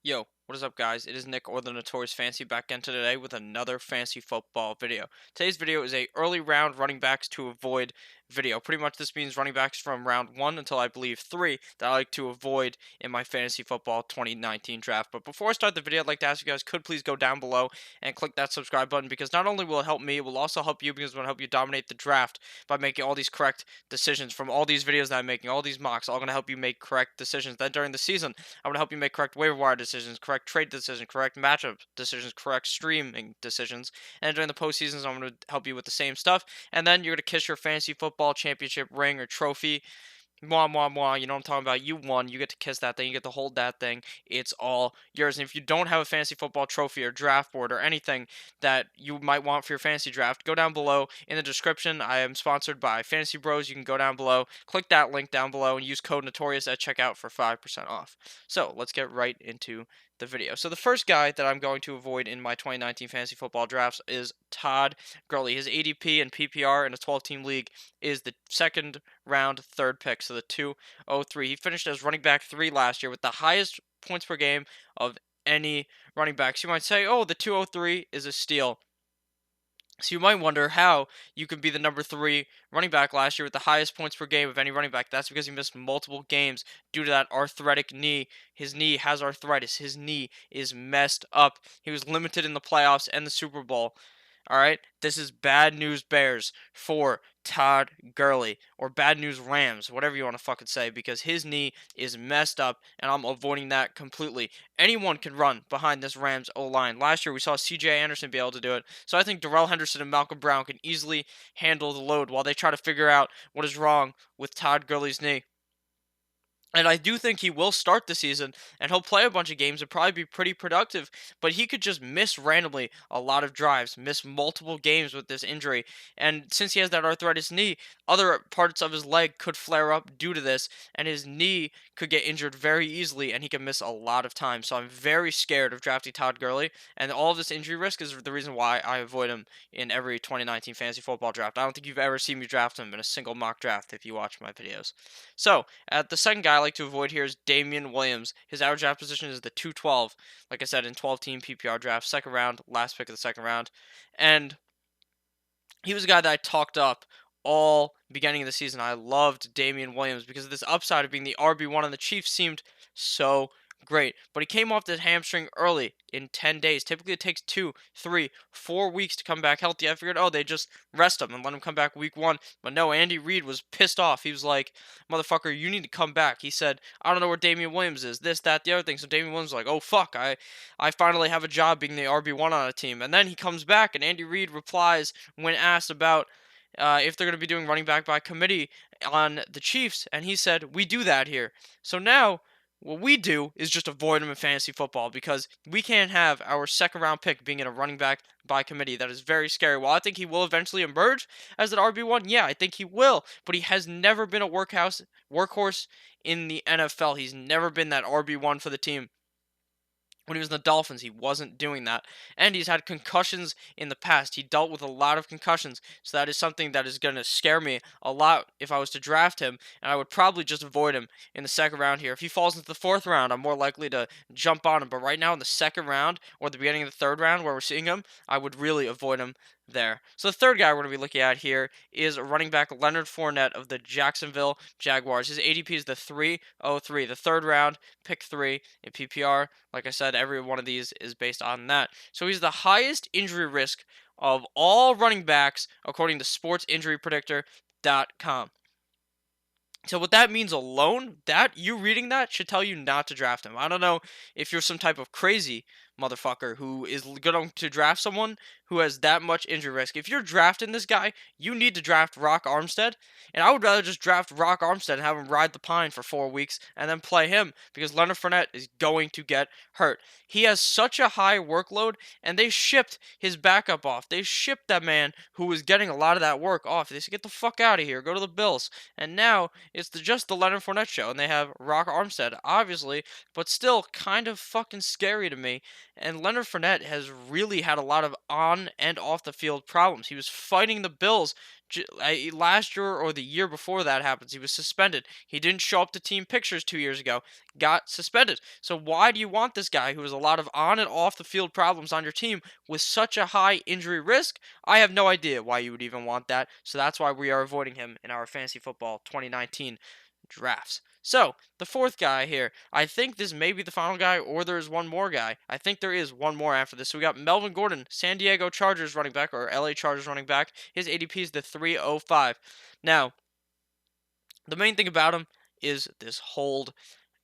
Yo, what is up, guys? It is Nick, or the Notorious Fancy, back in today with another fancy football video. Today's video is a early round running backs to avoid video. Pretty much this means running backs from round 1 until I believe 3 that I like to avoid in my fantasy football 2019 draft. But before I start the video, I'd like to ask you guys, could please go down below and click that subscribe button, because not only will it help me, it will also help you, because it will help you dominate the draft by making all these correct decisions from all these videos that I'm making, all these mocks, all going to help you make correct decisions. Then during the season, I want to help you make correct waiver wire decisions, correct trade decisions, correct matchup decisions, correct streaming decisions. And during the postseasons, I'm going to help you with the same stuff. And then you're going to kiss your fantasy football championship ring or trophy. Mwah, mwah, mwah. You know what I'm talking about. You won. You get to kiss that thing. You get to hold that thing. It's all yours. And if you don't have a fantasy football trophy or draft board or anything that you might want for your fantasy draft, go down below in the description. I am sponsored by Fantasy Bros. You can go down below, click that link down below, and use code Notorious at checkout for 5% off. So let's get right into the video. So the first guy that I'm going to avoid in my 2019 fantasy football drafts is Todd Gurley. His ADP and PPR in a 12-team league is the second round third pick, so the 203. He finished as running back 3 last year with the highest points per game of any running backs. You might say, oh, the 203 is a steal. So you might wonder how you could be the number 3 running back last year with the highest points per game of any running back. That's because he missed multiple games due to that arthritic knee. His knee has arthritis. His knee is messed up. He was limited in the playoffs and the Super Bowl. All right, this is bad news Bears for Todd Gurley, or bad news Rams, whatever you want to fucking say, because his knee is messed up, and I'm avoiding that completely. Anyone can run behind this Rams O-line. Last year, we saw C.J. Anderson be able to do it, so I think Darrell Henderson and Malcolm Brown can easily handle the load while they try to figure out what is wrong with Todd Gurley's knee. And I do think he will start the season, and he'll play a bunch of games and probably be pretty productive. But he could just miss randomly a lot of drives, miss multiple games with this injury. And since he has that arthritis knee, other parts of his leg could flare up due to this, and his knee could get injured very easily, and he could miss a lot of time. So I'm very scared of drafting Todd Gurley, and all of this injury risk is the reason why I avoid him in every 2019 fantasy football draft. I don't think you've ever seen me draft him in a single mock draft if you watch my videos. So, the second guy I like to avoid here is Damian Williams. His average draft position is the 212. Like I said, in 12-team PPR draft, second round, last pick of the second round. And he was a guy that I talked up all beginning of the season. I loved Damian Williams because of this upside of being the RB1, and the Chiefs seemed so great. But he came off this hamstring early in 10 days. Typically, it takes 2, 3, 4 weeks to come back healthy. I figured, oh, they just rest him and let him come back week 1. But no, Andy Reid was pissed off. He was like, motherfucker, you need to come back. He said, I don't know where Damian Williams is, this, that, the other thing. So Damian Williams was like, oh, fuck, I finally have a job being the RB1 on a team. And then he comes back, and Andy Reid replies when asked about if they're going to be doing running back by committee on the Chiefs, and he said, we do that here. So now, what we do is just avoid him in fantasy football, because we can't have our second round pick being in a running back by committee. That is very scary. While I think he will eventually emerge as an RB1, yeah, I think he will, but he has never been a workhorse in the NFL. He's never been that RB1 for the team. When he was in the Dolphins, he wasn't doing that. And he's had concussions in the past. He dealt with a lot of concussions. So that is something that is going to scare me a lot if I was to draft him. And I would probably just avoid him in the second round here. If he falls into the fourth round, I'm more likely to jump on him. But right now in the second round or the beginning of the third round where we're seeing him, I would really avoid him there. So the third guy we're going to be looking at here is running back Leonard Fournette of the Jacksonville Jaguars. His ADP is the 303, the third round, pick 3 in PPR. Like I said, every one of these is based on that. So he's the highest injury risk of all running backs according to sportsinjurypredictor.com. So what that means alone, that you reading that should tell you not to draft him. I don't know if you're some type of crazy motherfucker who is going to draft someone who has that much injury risk. If you're drafting this guy, you need to draft Rock Armstead, and I would rather just draft Rock Armstead and have him ride the pine for 4 weeks and then play him, because Leonard Fournette is going to get hurt. He has such a high workload, and they shipped his backup off. They shipped that man who was getting a lot of that work off. They said, get the fuck out of here, go to the Bills. And now it's just the Leonard Fournette show, and they have Rock Armstead, obviously, but still kind of fucking scary to me. And Leonard Fournette has really had a lot of on and off the field problems. He was fighting the Bills last year or the year before that happens. He was suspended. He didn't show up to team pictures 2 years ago. Got suspended. So why do you want this guy who has a lot of on and off the field problems on your team with such a high injury risk? I have no idea why you would even want that. So that's why we are avoiding him in our fantasy football 2019 drafts. So, the fourth guy here, I think this may be the final guy, or there's one more guy. I think there is one more after this. So we got Melvin Gordon, San Diego Chargers running back, or LA Chargers running back. His ADP is the 305. Now, the main thing about him is this hold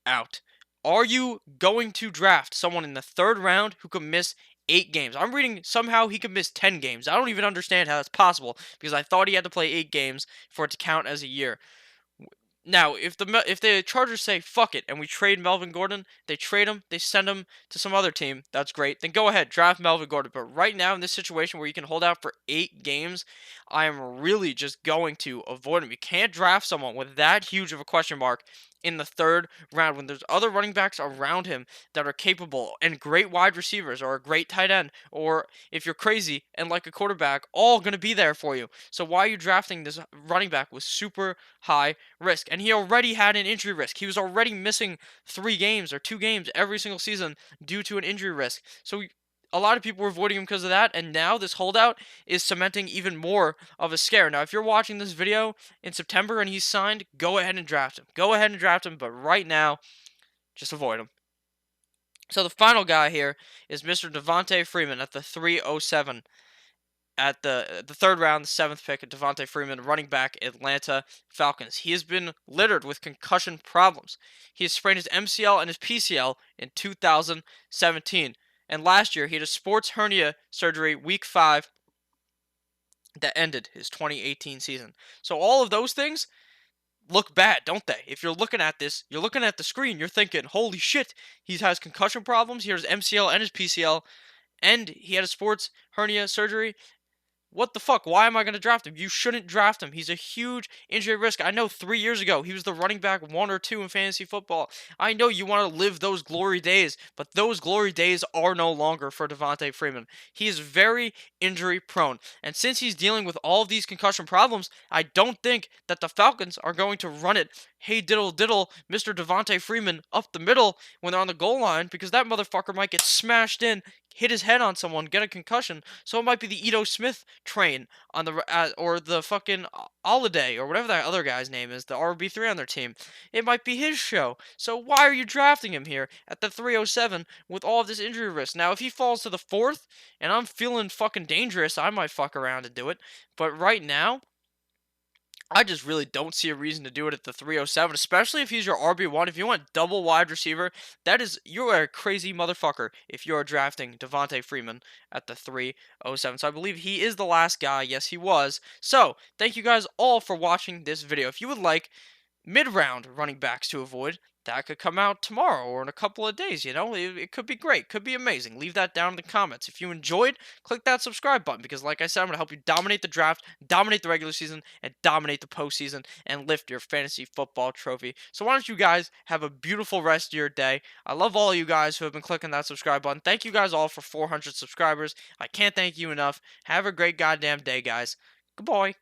out. Are you going to draft someone in the third round who could miss 8 games? I'm reading somehow he could miss 10 games. I don't even understand how that's possible because I thought he had to play 8 games for it to count as a year. Now, if the Chargers say fuck it and we trade Melvin Gordon, they trade him, they send him to some other team, that's great. Then go ahead, draft Melvin Gordon. But right now in this situation where you can hold out for 8 games, I am really just going to avoid him. You can't draft someone with that huge of a question mark in the third round when there's other running backs around him that are capable and great wide receivers or a great tight end or if you're crazy and like a quarterback, all going to be there for you. So why are you drafting this running back with super high risk? And he already had an injury risk. He was already missing 3 games or 2 games every single season due to an injury risk. So a lot of people were avoiding him because of that, and now this holdout is cementing even more of a scare. Now, if you're watching this video in September and he's signed, go ahead and draft him. Go ahead and draft him, but right now, just avoid him. So the final guy here is Mr. Devonta Freeman at the 307. At the third round, the 7th pick, Devonta Freeman, running back, Atlanta Falcons. He has been littered with concussion problems. He has sprained his MCL and his PCL in 2017. And last year, he had a sports hernia surgery week 5 that ended his 2018 season. So all of those things look bad, don't they? If you're looking at this, you're looking at the screen, you're thinking, holy shit, he has concussion problems, he has MCL and his PCL, and he had a sports hernia surgery. What the fuck? Why am I going to draft him? You shouldn't draft him. He's a huge injury risk. I know 3 years ago he was the running back 1 or 2 in fantasy football. I know you want to live those glory days, but those glory days are no longer for Devonta Freeman. He is very injury prone. And since he's dealing with all of these concussion problems, I don't think that the Falcons are going to run it, hey diddle diddle, Mr. Devonta Freeman up the middle when they're on the goal line because that motherfucker might get smashed in, hit his head on someone, get a concussion. So it might be the Ito Smith train on the or the fucking Holiday or whatever that other guy's name is, the RB3 on their team. It might be his show. So why are you drafting him here at the 307 with all of this injury risk? Now, if he falls to the 4th and I'm feeling fucking dangerous, I might fuck around and do it. But right now, I just really don't see a reason to do it at the 307, especially if he's your RB1. If you want double wide receiver, you're a crazy motherfucker if you're drafting Devonta Freeman at the 307. So I believe he is the last guy. Yes, he was. So thank you guys all for watching this video. If you would like mid-round running backs to avoid, that could come out tomorrow or in a couple of days, it could be great, could be amazing. Leave that down in the comments. If you enjoyed, click that subscribe button because like I said, I'm going to help you dominate the draft, dominate the regular season, and dominate the postseason and lift your fantasy football trophy. So why don't you guys have a beautiful rest of your day. I love all of you guys who have been clicking that subscribe button. Thank you guys all for 400 subscribers. I can't thank you enough. Have a great goddamn day, guys. Goodbye.